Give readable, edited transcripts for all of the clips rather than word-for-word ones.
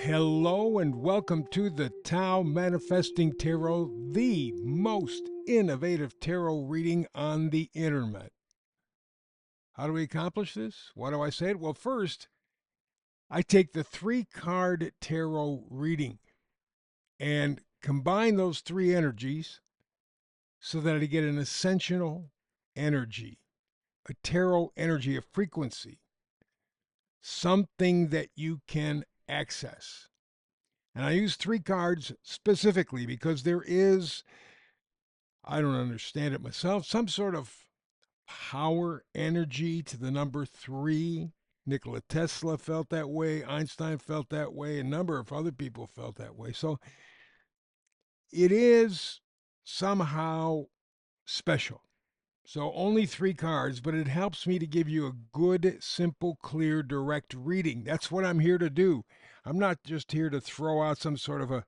Hello and welcome to the Tao Manifesting Tarot, the most innovative tarot reading on the internet. How do we accomplish this? Why do I say it? Well, first, I take the three-card tarot reading and combine those three energies so that I get an essential energy, a tarot energy, a frequency, something that you can access. And I use three cards specifically because there is, I don't understand it myself, some sort of power energy to the number three. Nikola Tesla felt that way. Einstein felt that way. A number of other people felt that way. So it is somehow special. So only three cards, but it helps me to give you a good, simple, clear, direct reading. That's what I'm here to do. I'm not just here to throw out some sort of a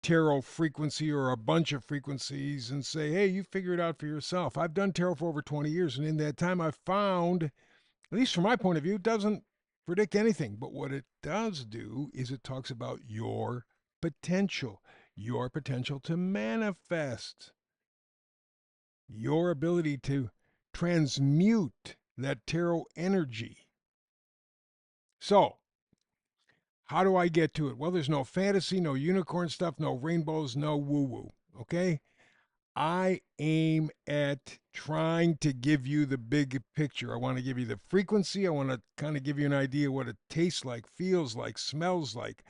tarot frequency or a bunch of frequencies and say, hey, you figure it out for yourself. I've done tarot for over 20 years, and in that time, I've found, at least from my point of view, it doesn't predict anything. But what it does do is it talks about your potential to manifest, your ability to transmute that tarot energy. So, how do I get to it? Well, there's no fantasy, no unicorn stuff, no rainbows, no woo woo. Okay? I aim at trying to give you the big picture. I want to give you the frequency. I want to kind of give you an idea what it tastes like, feels like, smells like,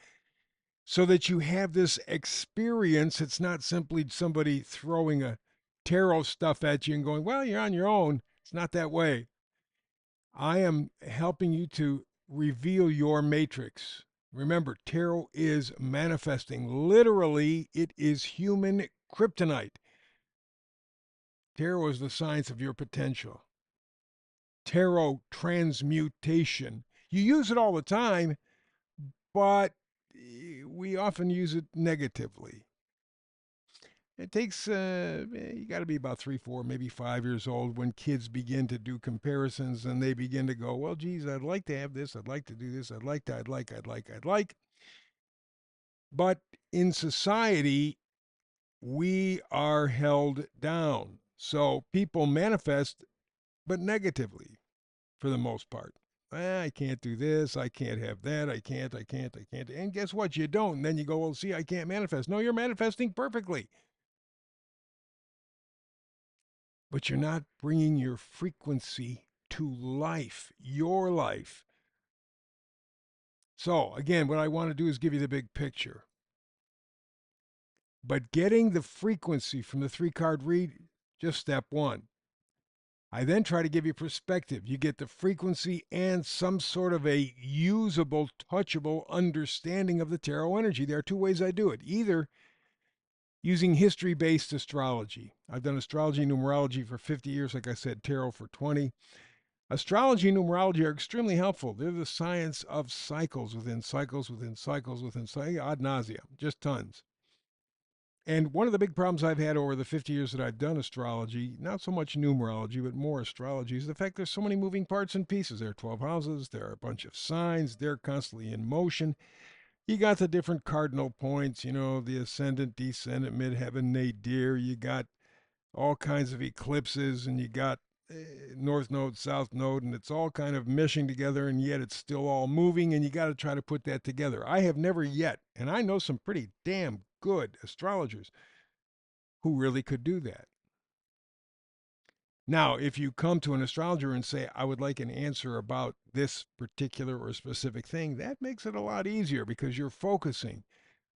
so that you have this experience. It's not simply somebody throwing a tarot stuff at you and going, well, you're on your own. It's not that way. I am helping you to reveal your matrix. Remember, tarot is manifesting. Literally, it is human kryptonite. Tarot is the science of your potential. Tarot transmutation. You use it all the time, but we often use it negatively. It takes, you got to be about 3, 4, maybe 5 years old when kids begin to do comparisons and they begin to go, well, geez, I'd like to have this. I'd like to do this. I'd like. But in society, we are held down. So people manifest, but negatively for the most part. I can't do this. I can't have that. I can't. And guess what? You don't. And then you go, well, see, I can't manifest. No, you're manifesting perfectly. But you're not bringing your frequency to life, your life. So, again, what I want to do is give you the big picture. But getting the frequency from the three card read, just step one. I then try to give you perspective. You get the frequency and some sort of a usable, touchable understanding of the tarot energy. There are two ways I do it. Either using history-based astrology. I've done astrology and numerology for 50 years, like I said, tarot for 20. Astrology and numerology are extremely helpful. They're the science of cycles within cycles within cycles within cycles, ad nauseum, just tons. And one of the big problems I've had over the 50 years that I've done astrology, not so much numerology, but more astrology, is the fact there's so many moving parts and pieces. There are 12 houses, there are a bunch of signs, they're constantly in motion. You got the different cardinal points, the ascendant, descendant, midheaven, nadir. You got all kinds of eclipses, and you got north node, south node, and it's all kind of meshing together, and yet it's still all moving, and you got to try to put that together. I have never yet, and I know some pretty damn good astrologers who really could do that. Now, if you come to an astrologer and say, I would like an answer about this particular or specific thing, that makes it a lot easier because you're focusing.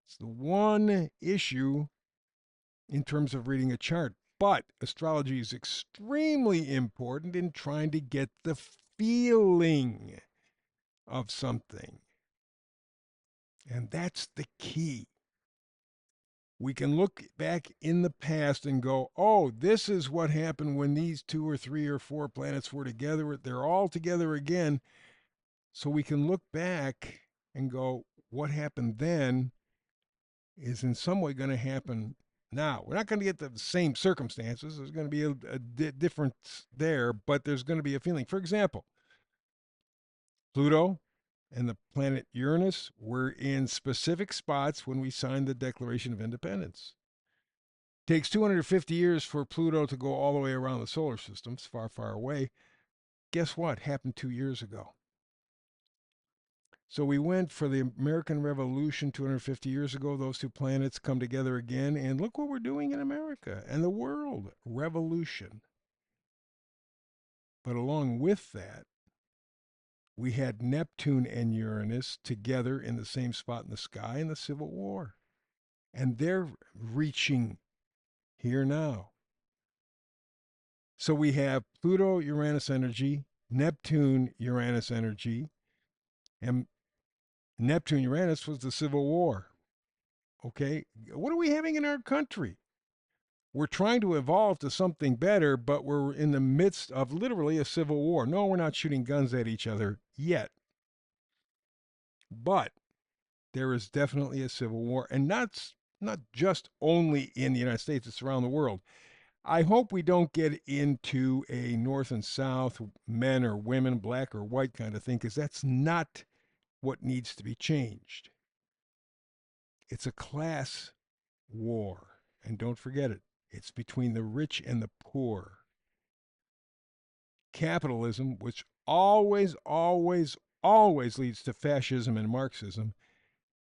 It's the one issue in terms of reading a chart. But astrology is extremely important in trying to get the feeling of something. And that's the key. We can look back in the past and go, oh, this is what happened when these 2 or 3 or 4 planets were together. They're all together again. So we can look back and go, what happened then is in some way going to happen now. We're not going to get the same circumstances. There's going to be a difference there, but there's going to be a feeling. For example, Pluto and the planet Uranus were in specific spots when we signed the Declaration of Independence. It takes 250 years for Pluto to go all the way around the solar system. It's far, far away. Guess what happened 2 years ago? So we went for the American Revolution 250 years ago. Those two planets come together again, and look what we're doing in America and the world revolution. But along with that, we had Neptune and Uranus together in the same spot in the sky in the Civil War. And they're reaching here now. So we have Pluto Uranus energy, Neptune Uranus energy, and Neptune Uranus was the Civil War. Okay? What are we having in our country? We're trying to evolve to something better, but we're in the midst of literally a civil war. No, we're not shooting guns at each other yet. But there is definitely a civil war, and not just only in the United States, it's around the world. I hope we don't get into a North and South, men or women, black or white kind of thing, because that's not what needs to be changed. It's a class war. And don't forget it, it's between the rich and the poor. Capitalism, which always, always, always leads to fascism and Marxism,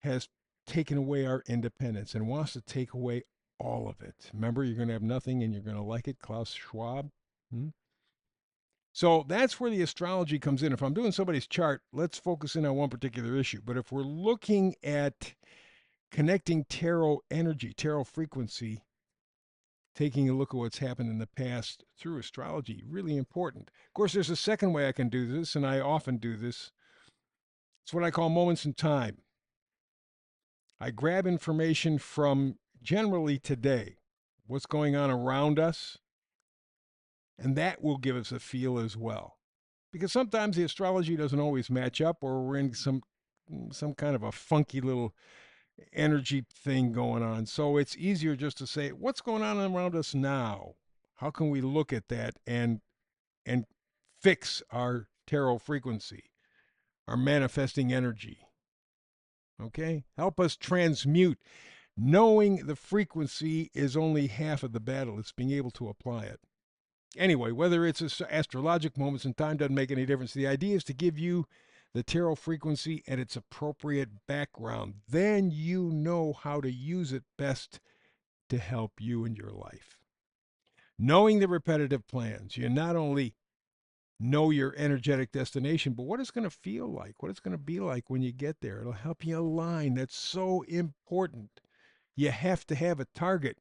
has taken away our independence and wants to take away all of it. Remember, you're going to have nothing and you're going to like it, Klaus Schwab. Hmm? So that's where the astrology comes in. If I'm doing somebody's chart, let's focus in on one particular issue. But if we're looking at connecting tarot energy, tarot frequency, taking a look at what's happened in the past through astrology, really important. Of course, there's a second way I can do this, and I often do this. It's what I call moments in time. I grab information from generally today, what's going on around us, and that will give us a feel as well. Because sometimes the astrology doesn't always match up, or we're in some kind of a funky little energy thing going on. So it's easier just to say, what's going on around us now? How can we look at that and fix our tarot frequency, our manifesting energy? Okay? Help us transmute. Knowing the frequency is only half of the battle. It's being able to apply it. Anyway, whether it's astrologic moments in time doesn't make any difference. The idea is to give you the tarot frequency and its appropriate background. Then you know how to use it best to help you in your life. Knowing the repetitive plans, you not only know your energetic destination, but what it's going to feel like, what it's going to be like when you get there. It'll help you align. That's so important. You have to have a target.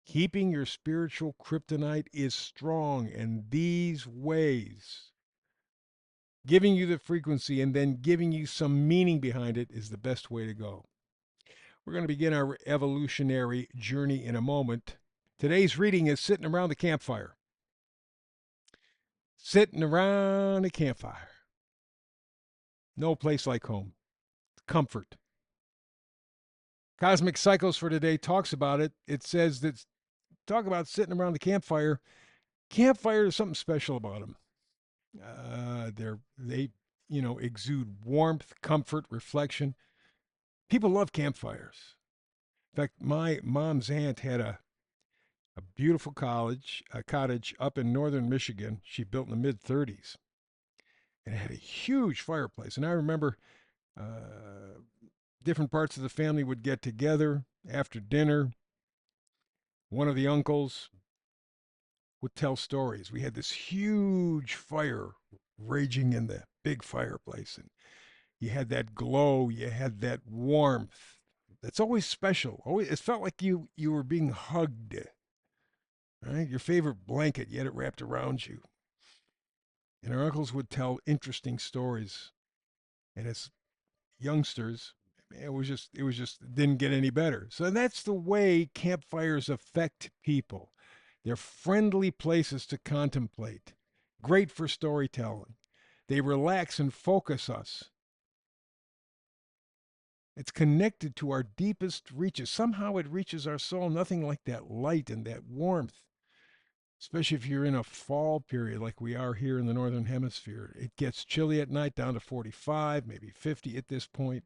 Keeping your spiritual kryptonite is strong, and these ways, giving you the frequency and then giving you some meaning behind it, is the best way to go. We're going to begin our evolutionary journey in a moment. Today's reading is Sitting Around the Campfire. Sitting around the campfire. No place like home. Comfort. Cosmic Cycles for today talks about it. It says that talk about sitting around the campfire. Campfire is something special about them. They exude warmth, comfort, reflection. People love campfires. In fact, my mom's aunt had a beautiful cottage up in northern Michigan. She built in the mid 30s, and it had a huge fireplace. And I remember different parts of the family would get together after dinner. One of the uncles would tell stories. We had this huge fire raging in the big fireplace, and you had that glow, you had that warmth. That's always special. Always, it felt like you were being hugged. Right, your favorite blanket, you had it wrapped around you. And our uncles would tell interesting stories, and as youngsters, it didn't get any better. So that's the way campfires affect people. They're friendly places to contemplate, great for storytelling. They relax and focus us. It's connected to our deepest reaches. Somehow it reaches our soul, nothing like that light and that warmth. especially if you're in a fall period like we are here in the Northern Hemisphere. It gets chilly at night, down to 45, maybe 50 at this point.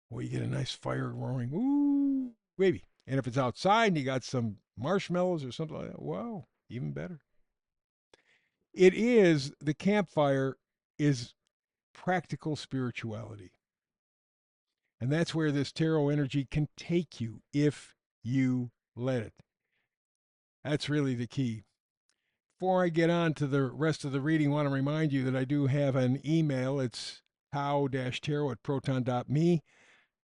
Well, you get a nice fire roaring. Ooh, baby. And if it's outside and you got some marshmallows or something like that, wow, even better. It is, the campfire is practical spirituality. And that's where this tarot energy can take you if you let it. That's really the key. Before I get on to the rest of the reading, I want to remind you that I do have an email. It's tau-tarot at proton.me,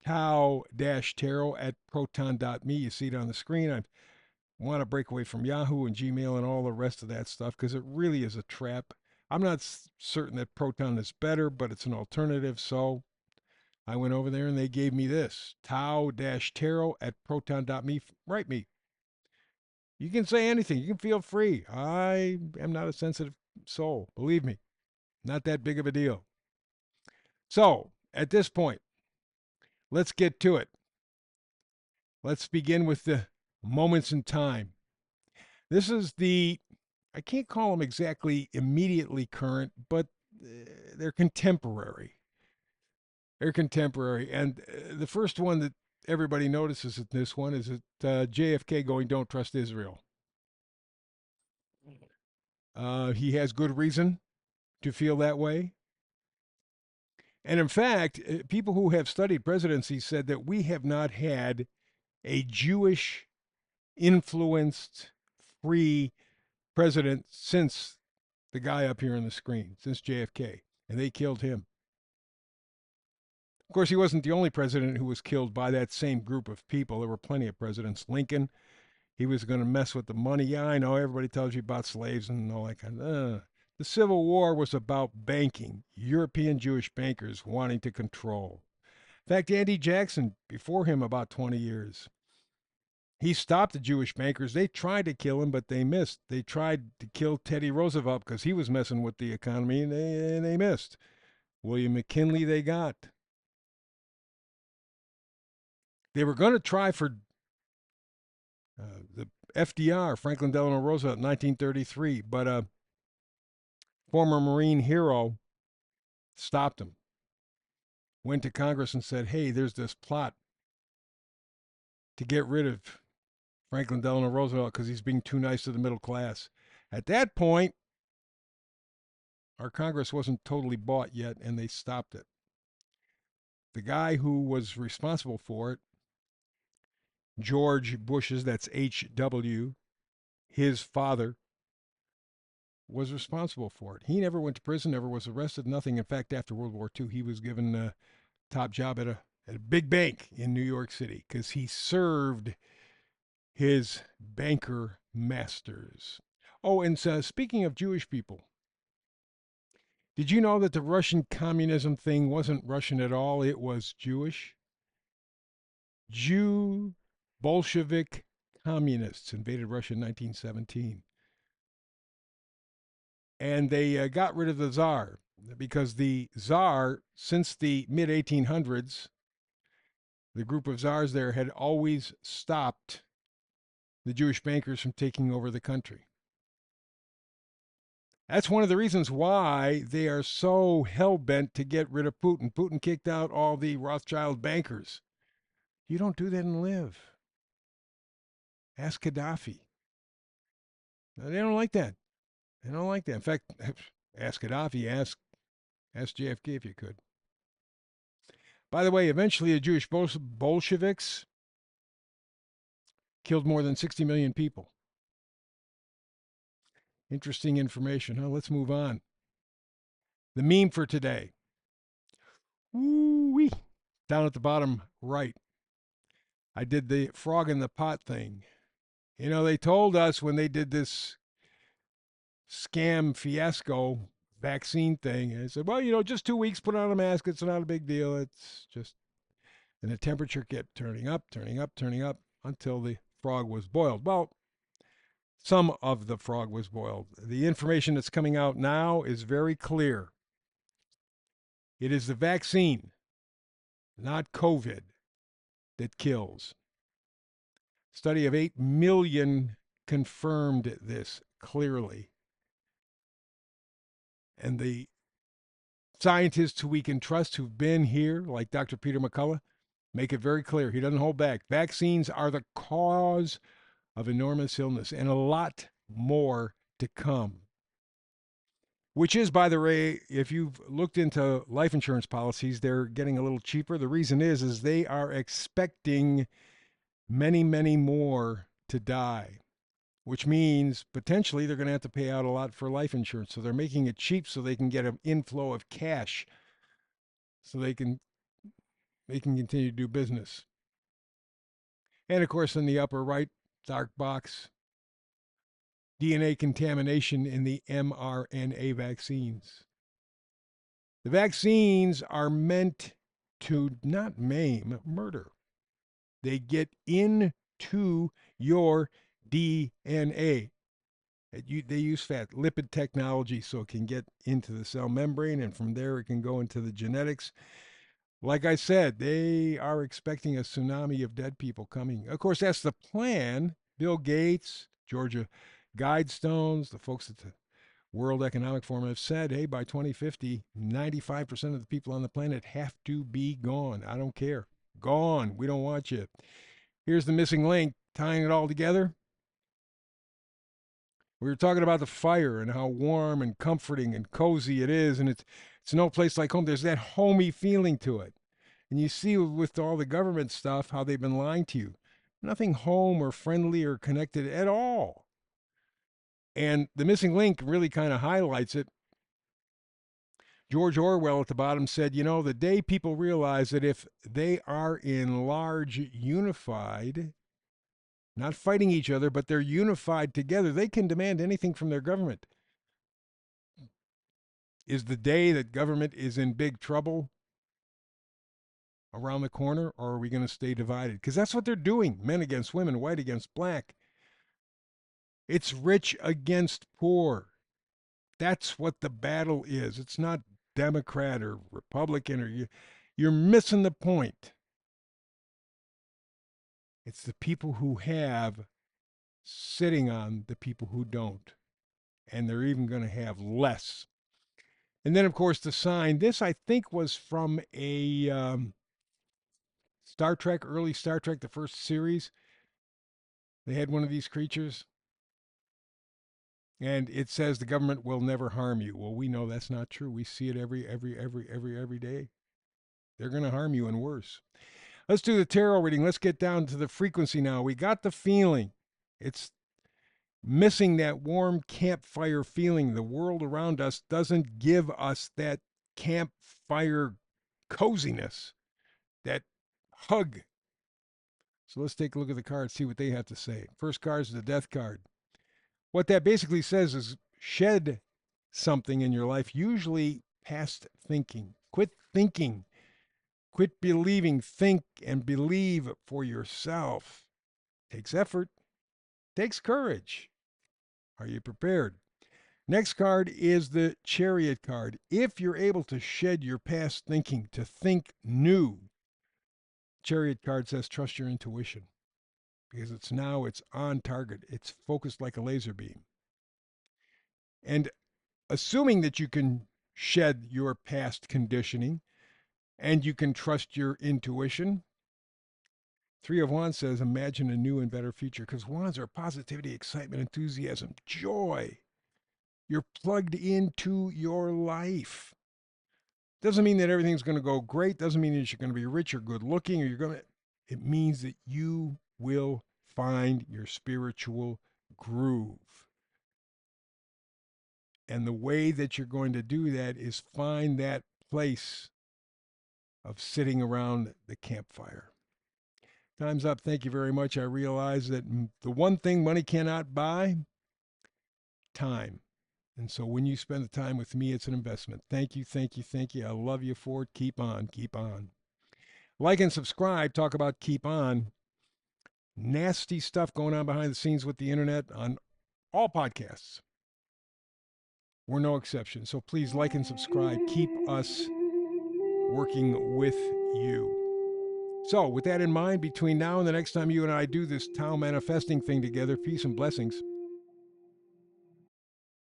tau-tarot at proton.me. You see it on the screen. I want to break away from Yahoo and Gmail and all the rest of that stuff because it really is a trap. I'm not certain that Proton is better, but it's an alternative. So I went over there and they gave me this tau-tarot at proton.me. Write me. You can say anything. You can feel free. I am not a sensitive soul. Believe me, not that big of a deal. So at this point, let's get to it. Let's begin with the moments in time. This is the, I can't call them exactly immediately current, but they're contemporary. They're contemporary. And the first one that everybody notices at this one is that JFK going, "Don't trust Israel." He has good reason to feel that way. And in fact, people who have studied presidency said that we have not had a Jewish influenced, free president since the guy up here on the screen, since JFK. And they killed him. Of course, he wasn't the only president who was killed by that same group of people. There were plenty of presidents. Lincoln, he was going to mess with the money. Yeah, I know. Everybody tells you about slaves and all that kind of. The Civil War was about banking, European Jewish bankers wanting to control. In fact, Andy Jackson, before him about 20 years, he stopped the Jewish bankers. They tried to kill him, but they missed. They tried to kill Teddy Roosevelt because he was messing with the economy, and they missed. William McKinley, they got. They were going to try for the FDR, Franklin Delano Roosevelt, in 1933, but a former Marine hero stopped him. Went to Congress and said, "Hey, there's this plot to get rid of Franklin Delano Roosevelt because he's being too nice to the middle class." At that point, our Congress wasn't totally bought yet, and they stopped it. The guy who was responsible for it, George Bush's, that's H.W., his father, was responsible for it. He never went to prison, never was arrested, nothing. In fact, after World War II, he was given a top job at a big bank in New York City because he served his banker masters. Oh, and speaking of Jewish people, did you know that the Russian communism thing wasn't Russian at all? It was Jewish. Jew Bolshevik communists invaded Russia in 1917. And they got rid of the Tsar because the Tsar, since the mid 1800s, the group of Tsars there had always stopped the Jewish bankers from taking over the country. That's one of the reasons why they are so hell bent to get rid of Putin. Putin kicked out all the Rothschild bankers. You don't do that and live. Ask Gaddafi. They don't like that. They don't like that. In fact, ask Gaddafi, ask JFK if you could. By the way, eventually the Jewish Bolsheviks killed more than 60 million people. Interesting information. Huh? Let's move on. The meme for today. Woo-wee. Down at the bottom right. I did the frog in the pot thing. You know, they told us when they did this scam fiasco vaccine thing, they said, well, you know, just 2 weeks, put on a mask. It's not a big deal. It's just, and the temperature kept turning up, turning up, turning up until the frog was boiled. Well, some of the frog was boiled. The information that's coming out now is very clear. It is the vaccine, not COVID, that kills. Study of 8 million confirmed this clearly. And the scientists who we can trust who've been here, like Dr. Peter McCullough, make it very clear. He doesn't hold back. Vaccines are the cause of enormous illness and a lot more to come. Which is, by the way, if you've looked into life insurance policies, they're getting a little cheaper. The reason is they are expecting many, many more to die, which means potentially they're going to have to pay out a lot for life insurance. So they're making it cheap so they can get an inflow of cash so they can continue to do business. And of course, in the upper right dark box, DNA contamination in the mRNA vaccines. The vaccines are meant to not maim, murder. They get into your DNA. They use fat lipid technology so it can get into the cell membrane, and from there it can go into the genetics. Like I said, they are expecting a tsunami of dead people coming. Of course, that's the plan. Bill Gates, Georgia Guidestones, the folks at the World Economic Forum have said, hey, by 2050, 95% of the people on the planet have to be gone. I don't care. Gone. We don't want you. Here's the missing link, tying it all together. We were talking about the fire and how warm and comforting and cozy it is, and it's no place like home. There's that homey feeling to it. And you see with all the government stuff how they've been lying to you. Nothing home or friendly or connected at all. And the missing link really kind of highlights it. George Orwell at the bottom said, the day people realize that if they are in large, unified, not fighting each other, but they're unified together, they can demand anything from their government. Is the day that government is in big trouble around the corner, or are we going to stay divided? Because that's what they're doing. Men against women, white against black. It's rich against poor. That's what the battle is. It's not Democrat or Republican, or you're missing the point. It's the people who have sitting on the people who don't. And they're even going to have less. And then, of course, the sign. This, I think, was from a Star Trek, early Star Trek, the first series. They had one of these creatures. And it says the government will never harm you. Well, we know that's not true. We see it every day. They're going to harm you and worse. Let's do the tarot reading. Let's get down to the frequency now. We got the feeling. It's missing that warm campfire feeling. The world around us doesn't give us that campfire coziness, that hug. So let's take a look at the cards, see what they have to say. First card is the Death card. What that basically says is shed something in your life, usually past thinking. Quit thinking. Quit believing. Think and believe for yourself. Takes effort. Takes courage. Are you prepared? Next card is the Chariot card. If you're able to shed your past thinking, to think new, Chariot card says trust your intuition, because it's on target. It's focused like a laser beam. And assuming that you can shed your past conditioning and you can trust your intuition, Three of Wands says imagine a new and better future, because wands are positivity, excitement, enthusiasm, joy. You're plugged into your life. Doesn't mean that everything's going to go great. Doesn't mean that you're going to be rich or good looking, or it means that you will find your spiritual groove. And the way that you're going to do that is find that place of sitting around the campfire. Time's up. Thank you very much. I realize that the one thing money cannot buy, time. And so when you spend the time with me, it's an investment. Thank you, thank you, thank you. I love you for it. Keep on, keep on. Like and subscribe. Talk about keep on. Nasty stuff going on behind the scenes with the internet on all podcasts. We're no exception. So please like and subscribe. Keep us working with you. So with that in mind, between now and the next time you and I do this Tao manifesting thing together, peace and blessings.